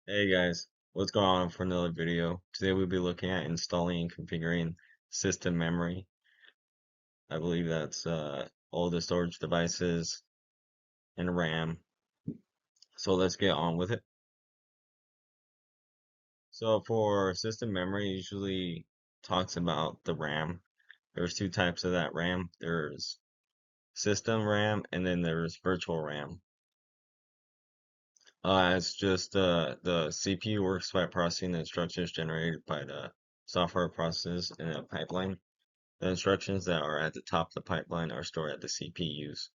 Hey guys, what's going on for another video? Today we'll be looking at installing and configuring system memory. I believe that's all the storage devices and RAM. So let's get on with it. So for system memory, usually talks about the RAM. There's two types of that RAM. There's system RAM and then there's virtual RAM. It's just the CPU works by processing the instructions generated by the software processes in a pipeline. The instructions that are at the top of the pipeline are stored at the CPU's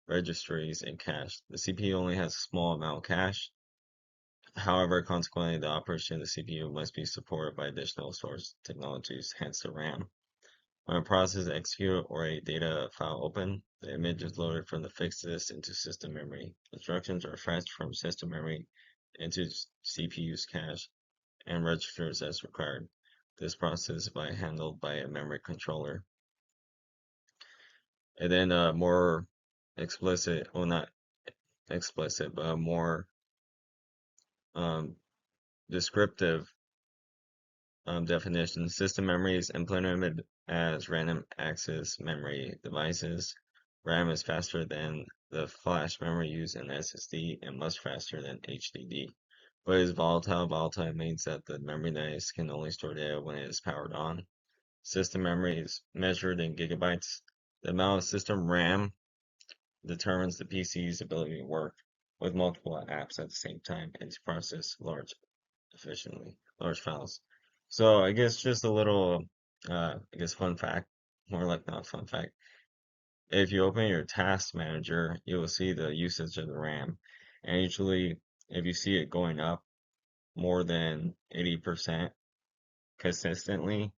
registries and cache. The CPU only has a small amount of cache. However, consequently, the operation of the CPU must be supported by additional storage technologies, hence the RAM. When a process is executed or a data file open, the image is loaded from the fixed disk into system memory. Instructions are fetched from system memory into CPU's cache and registers as required. This process is handled by a memory controller. And then more explicit, well, not explicit, but more um, descriptive definition. System memory is implemented as random access memory devices. RAM is faster than the flash memory used in SSD and much faster than HDD. But it is volatile. Volatile means that the memory device can only store data when it is powered on. System memory is measured in gigabytes. The amount of system RAM determines the PC's ability to work with multiple apps at the same time and to process large files. So I guess just a little, I guess fun fact, more like not fun fact. If you open your task manager, you will see the usage of the RAM. And usually, if you see it going up more than 80% consistently,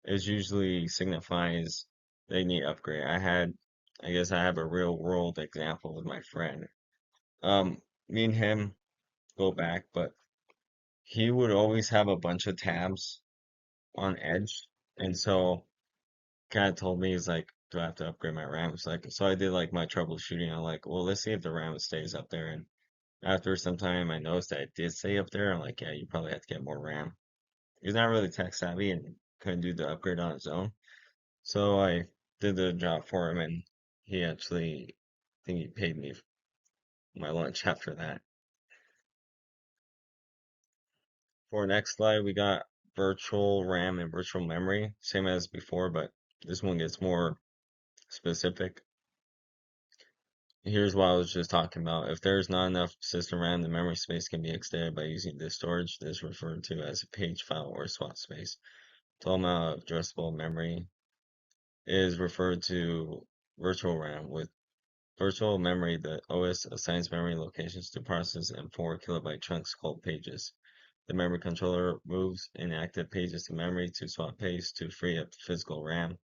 it usually signifies they need upgrade. I guess I have a real world example with my friend. Me and him go back, but he would always have a bunch of tabs on Edge, and so kind of told me he's like, "Do I have to upgrade my RAM?" It's like, so I did like my troubleshooting. I'm like, "Well, let's see if the RAM stays up there." And after some time, I noticed that it did stay up there. I'm like, "Yeah, you probably have to get more RAM." He's not really tech savvy and couldn't do the upgrade on his own, so I did the job for him, and he actually, I think he paid me my lunch after that. For next slide, we got virtual RAM and virtual memory, same as before, but this one gets more specific. Here's what I was just talking about. If there's not enough system RAM, the memory space can be extended by using disk storage. This is referred to as a page file or swap space. Total amount of addressable memory is referred to virtual RAM. With virtual memory, the OS assigns memory locations to process in 4 kilobyte chunks called pages. The memory controller moves inactive pages to memory to swap paste to free up physical RAM,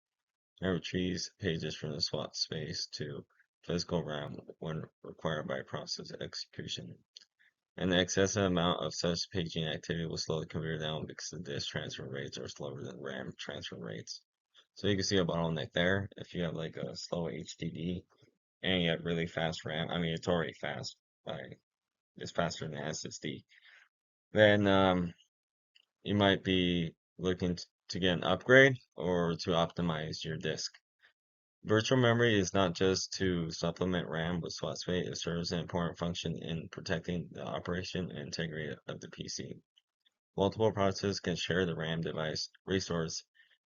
and retrieves pages from the swap space to physical RAM when required by process execution. And the excessive amount of such paging activity will slow the computer down because the disk transfer rates are slower than RAM transfer rates. So you can see a bottleneck there. If you have like a slow HDD and you have really fast RAM, I mean it's already fast, it's faster than SSD, then you might be looking to get an upgrade or to optimize your disk. Virtual memory is not just to supplement RAM with swap space, it serves an important function in protecting the operation and integrity of the PC. Multiple processes can share the RAM device resource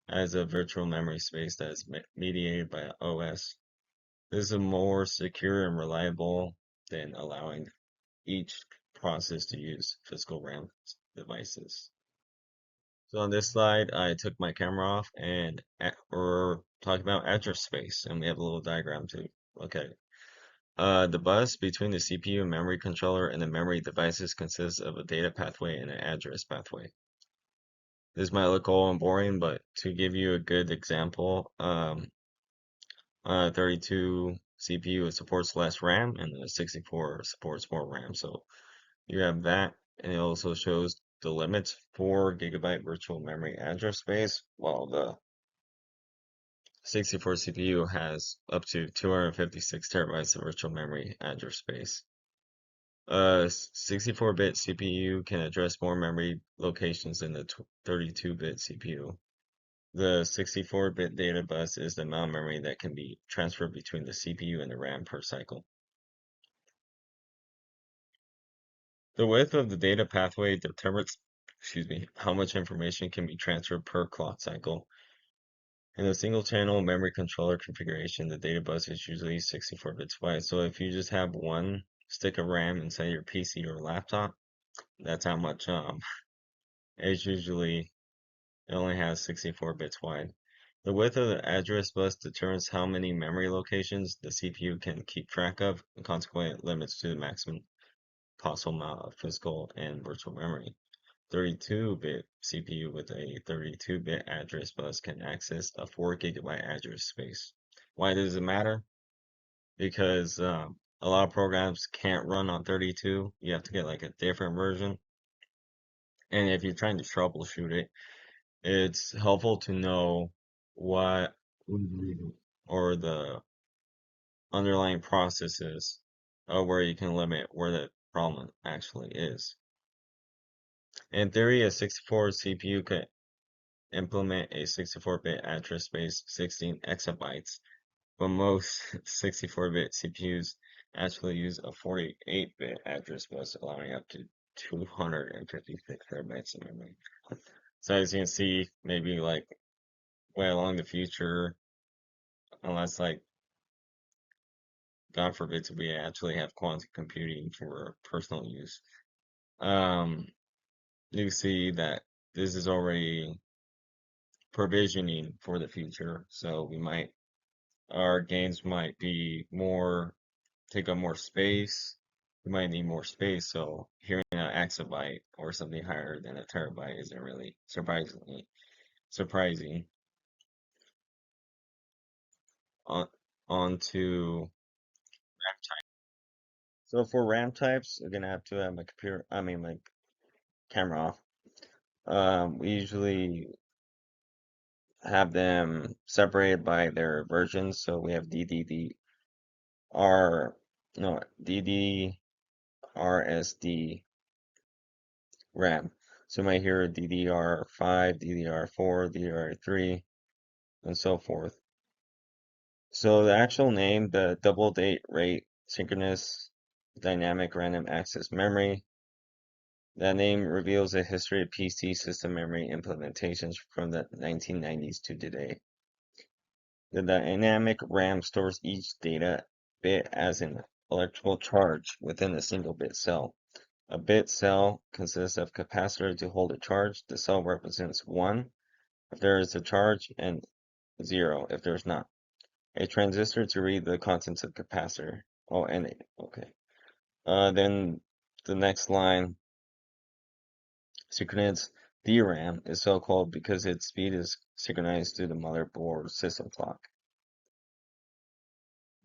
as a virtual memory space that is mediated by OS. This is more secure and reliable than allowing each process to use physical RAM devices. So on this slide, I took my camera off and we're talking about address space, and we have a little diagram to look at. The bus between the CPU and memory controller and the memory devices consists of a data pathway and an address pathway. This might look old and boring, but to give you a good example, 32 CPU supports less RAM and the 64 supports more RAM. So you have that, and it also shows the limits: 4 gigabyte virtual memory address space, while the 64 CPU has up to 256 terabytes of virtual memory address space. A 64-bit CPU can address more memory locations than the 32-bit CPU. The 64-bit data bus is the amount of memory that can be transferred between the CPU and the RAM per cycle. The width of the data pathway determines, how much information can be transferred per clock cycle. In a single channel memory controller configuration, the data bus is usually 64 bits wide. So if you just have one stick of RAM inside your PC or laptop, that's how much it's usually it only has 64 bits wide. The width of the address bus determines how many memory locations the CPU can keep track of, and consequently it limits to the maximum possible amount of physical and virtual memory. 32-bit CPU with a 32-bit address bus can access a 4 gigabyte address space. Why does it matter? Because a lot of programs can't run on 32. You have to get like a different version. And if you're trying to troubleshoot it, it's helpful to know what or the underlying processes where you can limit where the problem actually is. In theory, a 64 CPU could implement a 64-bit address space 16 exabytes, but most 64-bit CPUs actually use a 48-bit address bus, allowing up to 256 terabytes of memory. So as you can see, maybe like way along the future, unless like God forbid we actually have quantum computing for personal use, um, you see that this is already provisioning for the future. So our games might be more, take up more space. We might need more space. So hearing an exabyte or something higher than a terabyte isn't really surprising. On, on to so for RAM types, you're gonna have to have my camera off. We usually have them separated by their versions. So we have no, DDRSD RAM. So you might hear DDR5, DDR4, DDR3, and so forth. So the actual name, the double date rate synchronous dynamic random access memory, that name reveals a history of PC system memory implementations from the 1990s to today. The dynamic RAM stores each data bit as an electrical charge within a single bit cell. A bit cell consists of capacitor to hold a charge. The cell represents 1 if there is a charge and 0 if there's not. A transistor to read the contents of capacitor. Oh, and okay. Then the next line, synchronous DRAM is so called because its speed is synchronized to the motherboard system clock.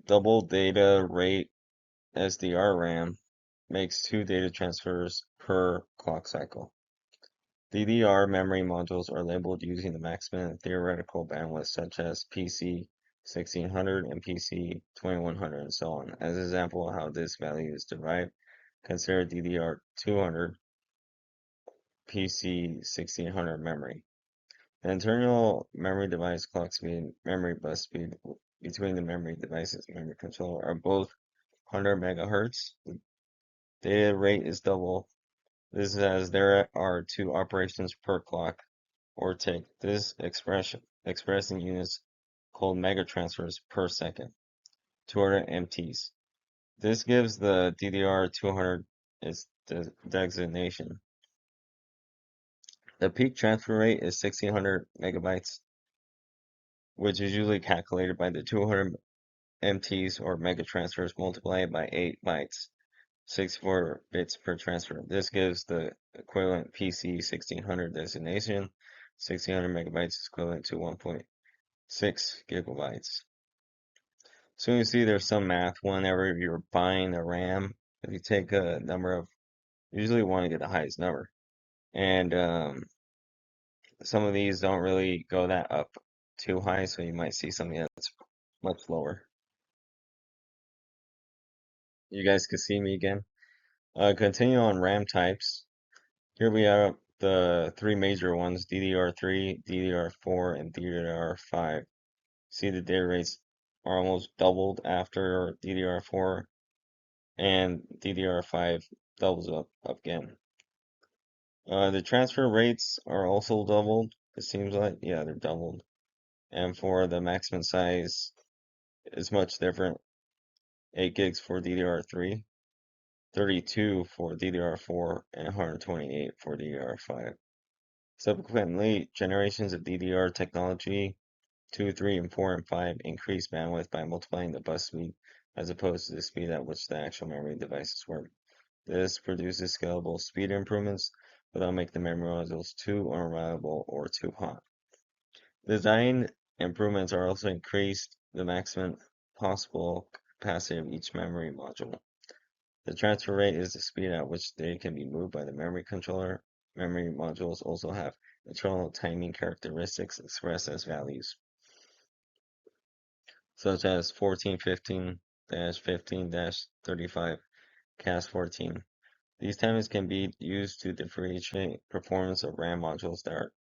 Double data rate SDR RAM makes 2 data transfers per clock cycle. DDR memory modules are labeled using the maximum theoretical bandwidth such as PC 1600 and PC 2100 and so on. As an example of how this value is derived, consider DDR 200 PC 1600 memory. The internal memory device clock speed and memory bus speed between the memory devices and memory controller are both 100 megahertz. The data rate is double. This is as there are 2 operations per clock or tick. This expressed in units called megatransfers per second, 200 MTs. This gives the DDR 200 its designation. The peak transfer rate is 1600 megabytes, which is usually calculated by the 200 MTs or megatransfers multiplied by 8 bytes, 64 bits per transfer. This gives the equivalent PC 1600 designation. 1600 megabytes is equivalent to 1.6 gigabytes. So you see there's some math whenever you're buying a RAM. If you take a number of, usually you want to get the highest number. And some of these don't really go that up too high, so you might see something that's much lower. You guys can see me again? Continue on RAM types. Here we have the three major ones, DDR3, DDR4, and DDR5. See the data rates are almost doubled after DDR4, and DDR5 doubles up again. The transfer rates are also doubled. It seems like, yeah, they're doubled. And for the maximum size, it's much different. 8 gigs for DDR3, 32 for DDR4, and 128 for DDR5. Subsequently, generations of DDR technology 2, 3, and 4, and 5 increase bandwidth by multiplying the bus speed as opposed to the speed at which the actual memory devices work. This produces scalable speed improvements without making the memory modules too unreliable or too hot. Design improvements are also increased the maximum possible capacity of each memory module. The transfer rate is the speed at which they can be moved by the memory controller. Memory modules also have internal timing characteristics expressed as values, such as 1415-15-35 CAS14. These timings can be used to differentiate performance of RAM modules that are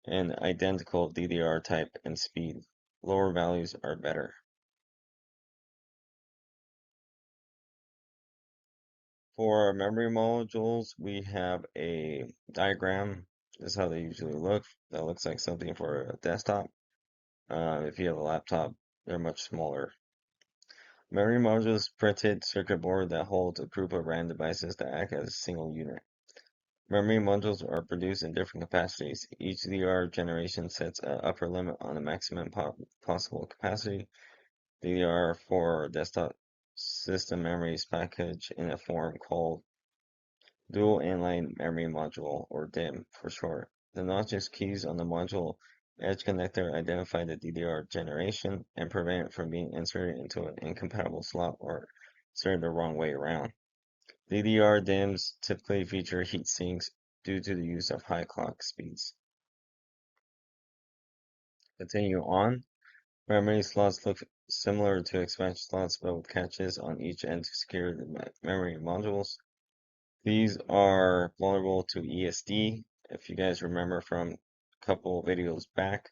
an identical DDR type and speed. Lower values are better. For memory modules, we have a diagram. This is how they usually look. That looks like something for a desktop. If you have a laptop, they're much smaller. Memory modules printed circuit board that holds a group of RAM devices that act as a single unit. Memory modules are produced in different capacities. Each DDR generation sets an upper limit on the maximum possible capacity. DDR for desktop system memory is packaged in a form called Dual Inline Memory Module, or DIMM for short. The notches keys on the module edge connector identify the DDR generation and prevent it from being inserted into an incompatible slot or inserted the wrong way around. DDR DIMMs typically feature heat sinks due to the use of high clock speeds. Continue on. Memory slots look similar to expansion slots but with catches on each end to secure the memory modules. These are vulnerable to ESD. If you guys remember from a couple videos back,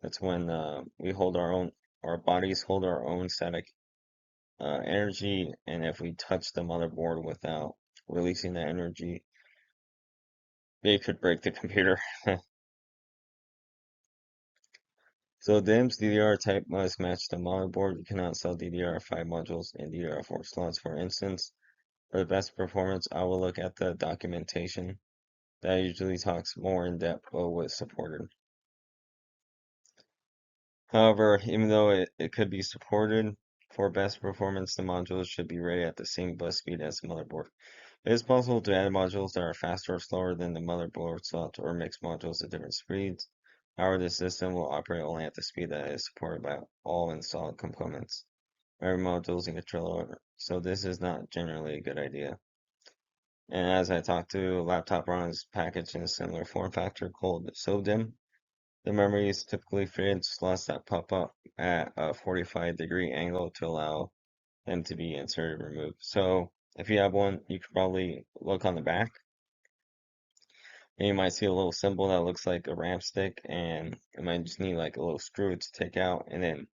that's when we hold our bodies hold our own static energy, and if we touch the motherboard without releasing that energy, they could break the computer. So DIMM's DDR type must match the motherboard. You cannot sell DDR5 modules in DDR4 slots, for instance. For the best performance, I will look at the documentation. That usually talks more in depth about what's supported. However, even though it could be supported, for best performance, the modules should be rated at the same bus speed as the motherboard. It is possible to add modules that are faster or slower than the motherboard slot or mix modules at different speeds. However, the system will operate only at the speed that is supported by all installed components, memory modules, and controller, so this is not generally a good idea. And as I talked to, laptop runs packaged in a similar form factor called SODIMM. The memory is typically fitted slots that pop up at a 45-degree angle to allow them to be inserted and removed. So if you have one, you could probably look on the back, and you might see a little symbol that looks like a ramp stick, and it might just need like a little screw to take out, and then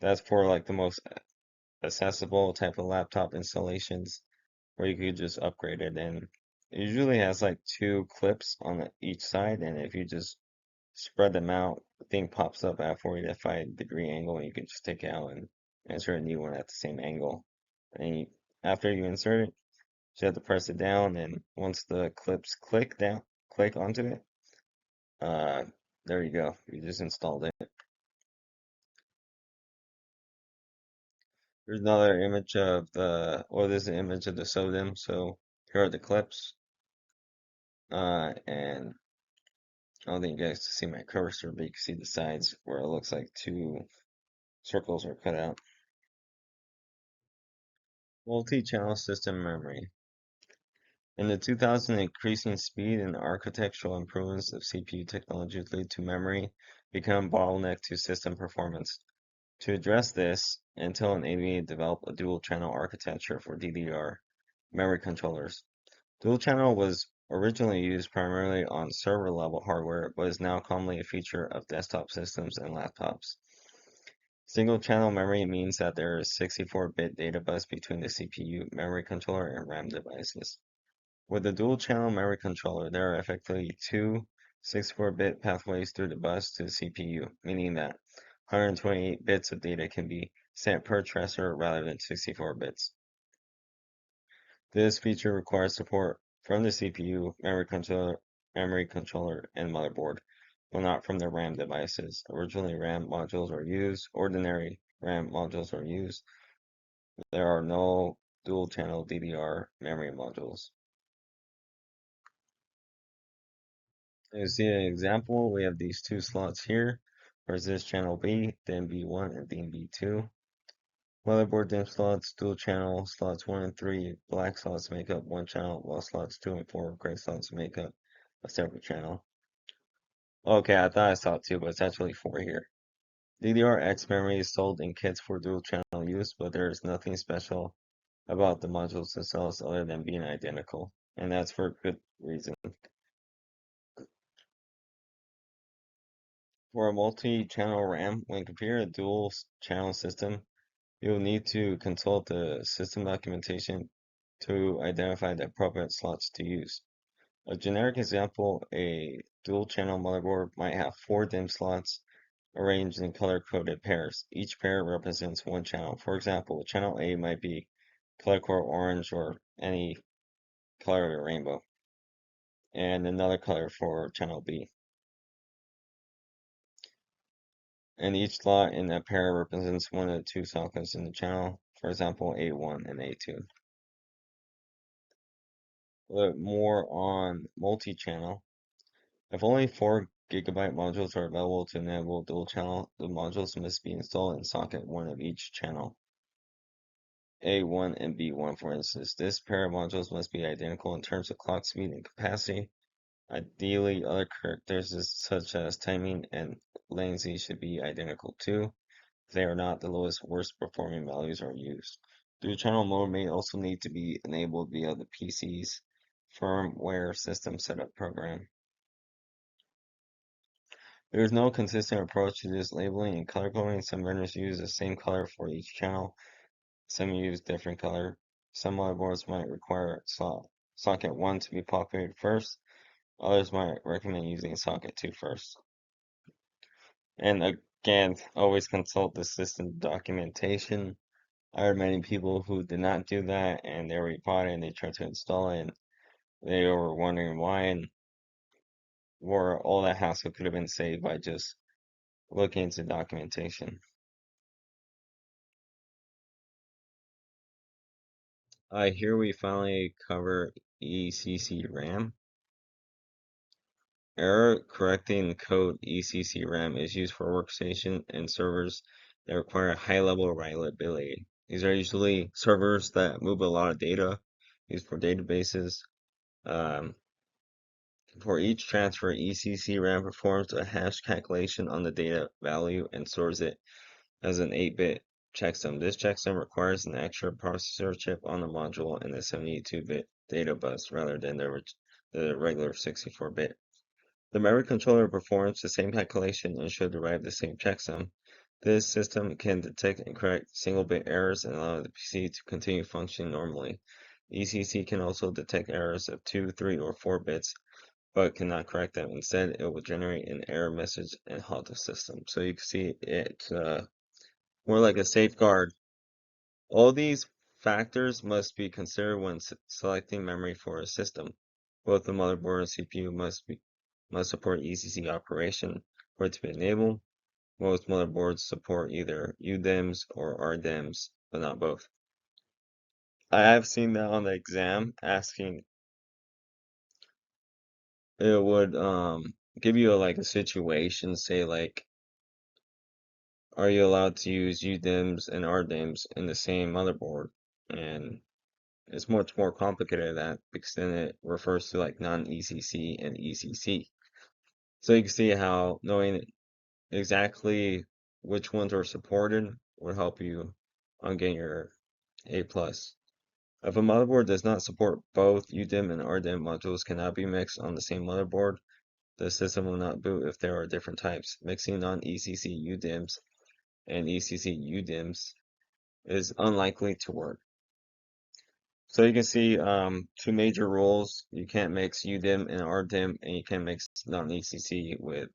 that's for like the most accessible type of laptop installations where you could just upgrade it. And it usually has like two clips on each side, and if you just spread them out, the thing pops up at a 45-degree angle, and you can just take it out and insert a new one at the same angle. And after you insert it, you have to press it down, and once the clips click onto it, uh, there you go. You just installed it. Here's another image of this is an image of the SODIMM. So here are the clips, and I don't think you guys can see my cursor, but you can see the sides where it looks like two circles are cut out. Multi-channel system memory. In the 2000s, increasing speed and architectural improvements of CPU technology lead to memory become bottleneck to system performance. To address this, Intel and AMD developed a dual-channel architecture for DDR. Memory controllers. Dual channel was originally used primarily on server level hardware, but is now commonly a feature of desktop systems and laptops. Single channel memory means that there is 64-bit data bus between the CPU, memory controller, and RAM devices. With a dual channel memory controller, there are effectively two 64-bit pathways through the bus to the CPU, meaning that 128 bits of data can be sent per transfer rather than 64 bits. This feature requires support from the CPU, memory controller, and motherboard, but not from the RAM devices. Originally, RAM modules are used. Ordinary RAM modules are used. There are no dual-channel DDR memory modules. You see an example, we have these two slots here. First this channel B, then B1, and then B2. Motherboard DIMM slots, dual channel, slots 1 and 3, black slots make up one channel, while slots 2 and 4, gray slots make up a separate channel. Okay, I thought I saw 2, but it's actually 4 here. DDR-X memory is sold in kits for dual channel use, but there is nothing special about the modules themselves other than being identical, and that's for good reason. For a multi-channel RAM, when comparing a dual-channel system, you'll need to consult the system documentation to identify the appropriate slots to use. A generic example, a dual-channel motherboard might have 4 DIMM slots arranged in color-coded pairs. Each pair represents one channel. For example, channel A might be color-coded orange or any color of a rainbow, and another color for channel B. And each slot in that pair represents one of the two sockets in the channel, for example, A1 and A2. Look more on multi-channel. If only 4 gigabyte modules are available to enable dual channel, the modules must be installed in socket 1 of each channel. A1 and B1, for instance. This pair of modules must be identical in terms of clock speed and capacity. Ideally, other characteristics such as timing and latency should be identical too. If they are not, the lowest worst performing values are used. Dual channel mode may also need to be enabled via the PC's firmware system setup program. There is no consistent approach to this labeling and color coding. Some vendors use the same color for each channel, some use different color. Some motherboards might require socket 1 to be populated first, others might recommend using socket 2 first. And again, always consult the system documentation. I heard many people who did not do that and they rebought it and they tried to install it and they were wondering why, and where all that hassle could have been saved by just looking into documentation. Here we finally cover ecc-ram. Error correcting code ecc-ram is used for workstation and servers that require high level reliability. These are usually servers that move a lot of data, used for databases. Um, For each transfer, ecc-ram performs a hash calculation on the data value and stores it as an 8-bit checksum. This checksum requires an extra processor chip on the module and a 72-bit data bus rather than the regular 64-bit. The memory controller performs the same calculation and should derive the same checksum. This system can detect and correct single-bit errors and allow the PC to continue functioning normally. ECC can also detect errors of 2, 3, or 4 bits, but cannot correct them. Instead, it will generate an error message and halt the system. So you can see it's more like a safeguard. All these factors must be considered when selecting memory for a system. Both the motherboard and CPU must support ECC operation for it to be enabled. Most motherboards support either UDIMMs or RDIMMs, but not both. I have seen that on the exam asking it would give you like a situation, say like, are you allowed to use UDIMMs and RDIMMs in the same motherboard? And it's much more complicated than that because then it refers to like non-ECC and ECC. So you can see how knowing exactly which ones are supported would help you on getting your A plus. If a motherboard does not support both UDIM and RDIM modules cannot be mixed on the same motherboard, the system will not boot if there are different types. Mixing non-ecc UDIMs and ecc UDIMs is unlikely to work. So you can see two major rules. You can't mix UDIM and RDIM, and you can't mix non-ecc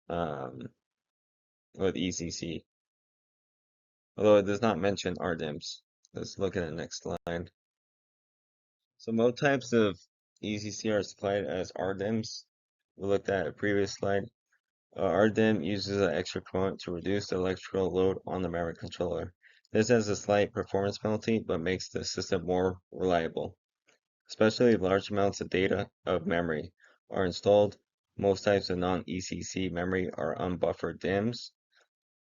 um, with ecc. Although it does not mention RDIMs. Let's look at the next slide. So most types of ecc are supplied as RDIMs. We looked at a previous slide. RDIM uses an extra component to reduce the electrical load on the memory controller. This has a slight performance penalty, but makes the system more reliable. Especially large amounts of data of memory are installed. Most types of non-ecc memory are unbuffered DIMMs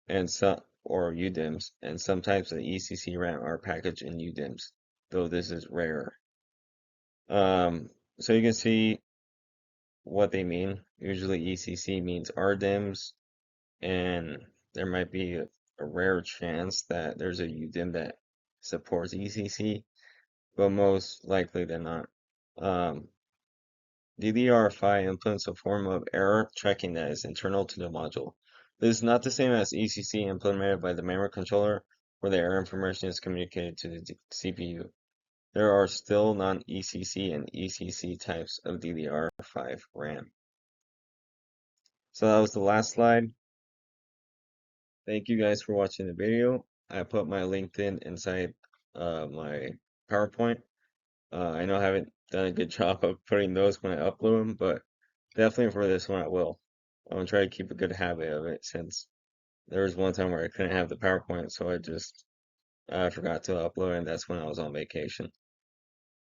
and some or UDIMMs, and some types of ecc-ram are packaged in UDIMMs, though this is rare. So you can see what they mean. Usually ECC means RDIMMs, and there might be a rare chance that there's a UDIMM that supports ECC, but most likely they're not. DDR5 implements a form of error checking that is internal to the module. This is not the same as ECC implemented by the memory controller, where the error information is communicated to the CPU. There are still non-ECC and ECC types of DDR5 RAM. So that was the last slide. Thank you guys for watching the video. I put my LinkedIn inside my PowerPoint. I know I haven't done a good job of putting those when I upload them, but definitely for this one I will. I'm gonna try to keep a good habit of it since there was one time where I couldn't have the PowerPoint, so I forgot to upload, and that's when I was on vacation.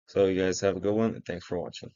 So you guys have a good one, and thanks for watching.